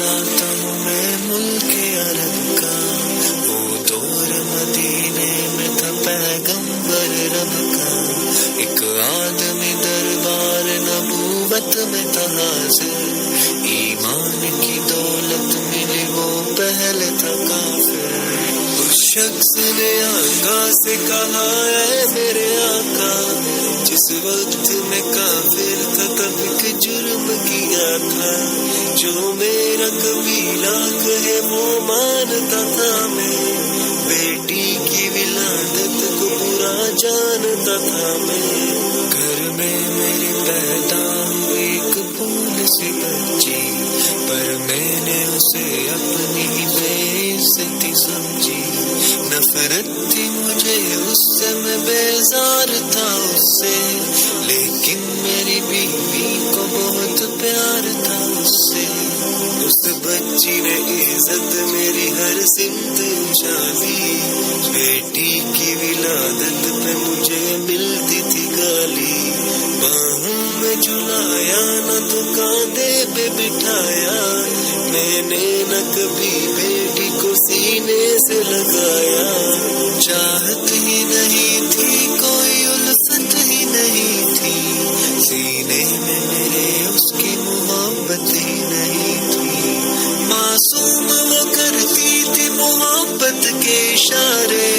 लाता हूँ मैं मुल्क अरब का, वो दौर मदीने में था पैगंबर रब का। एक आदमी दरबार नबूवत में था हाजिर, ईमान की दौलत मिली वो पहले था काफिर। उस शख्स ने आका से कहा है मेरे आका, जिस वक्त में काफिर था तब एक जुर्म किया था, जो मेरा कबीला कहे वो मानता था मैं, बेटी की विलादत को बुरा जानता था मैं। घर में मेरे पैदा हुई एक फूल सी बच्ची, पर मैंने उसे अपनी बेइज्जती समझी। नफरत थी मुझे उससे, मैं बेजार था उससे, लेकिन मेरी बीवी को बहुत प्यार था उससे। उस बच्ची ने इज्जत मेरी हर सिमत उछाली, बेटी की विलादत पे मुझे मिलती थी गाली। बाहों में झुलाया न तो कांधे पे बिठाया, मैंने न कभी बेटी को सीने से लगाया। चाहत ही नहीं थी कोई उल्फत ही नहीं थी, सीने में मेरे उसकी मोहब्बत ही नहीं थी। मासूम वो करती थी मोहब्बत के इशारे,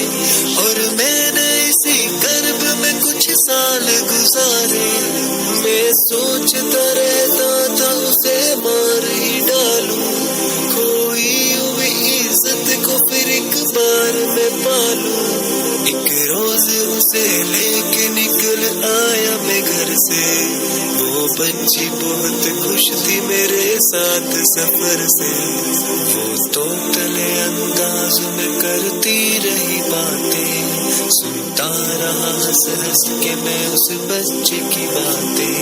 और मैंने इसी कर्ब में कुछ साल गुजारे। मैं सोचता रहता था उसे मार ही डालूं, खोई हुई इज्जत को फिर एक बार मैं पालूं। एक रोज उसे लेके निकल आया मैं घर से, वो बच्ची बहुत खुश थी मेरे साथ सफर से। वो तो तले अंदाज में करती रही बातें, सुनता रहा हंस हंस के मैं उस बच्चे की बातें।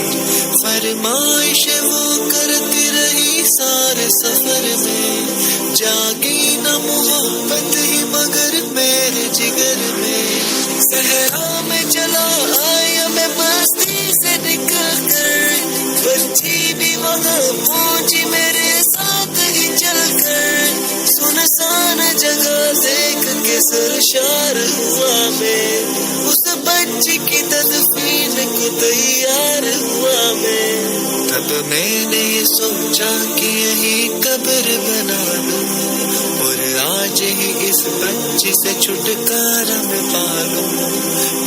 फरमाइश वो करती रही सारे सफर में, जागी न मोहब्बत ही मगर मेरे जिगर में। सहरा में चला आया मैं मस्ती से निकल कर, बच्ची भी वहाँ पहुंची मेरे साथ ही चल कर। सुनसान जगह देख के सरशार हुआ मैं, उस बच्ची की तदफीन को तैयार हुआ मैं। तब मैंने ये सोचा कि यही कब्र बना लूं, और आज ही इस बच्ची से छुटकारा मैं पालूं।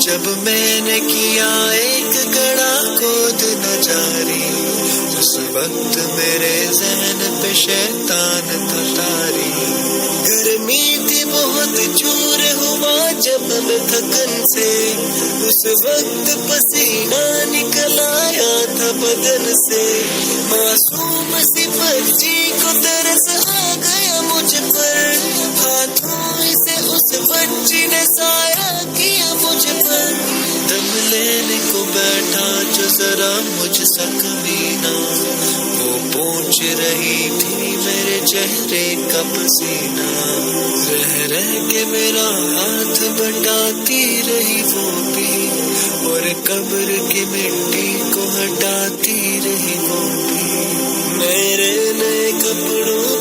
जब मैंने किया एक गड़ा खोद न जारी, उस वक्त मेरे ज़हन पे शैतान था तारी। गर्मी थी बहुत जोर हुआ जब मैं थकन से, उस वक्त पसीना निकल आया था बदन से। मासूम सी बच्ची को तरस आ गया मुझ पर, हाथों से उस बच्ची ने साया किया मुझ पर। दम लेने को बैठा जो जरा मुझसे कमीना, वो पूछ रही थी मेरे चेहरे का पसीना। रह रह के मेरा हाथ बटाती रही वो भी, और कब्र की मिट्टी को हटाती रही वो भी। मेरे नए कपड़ों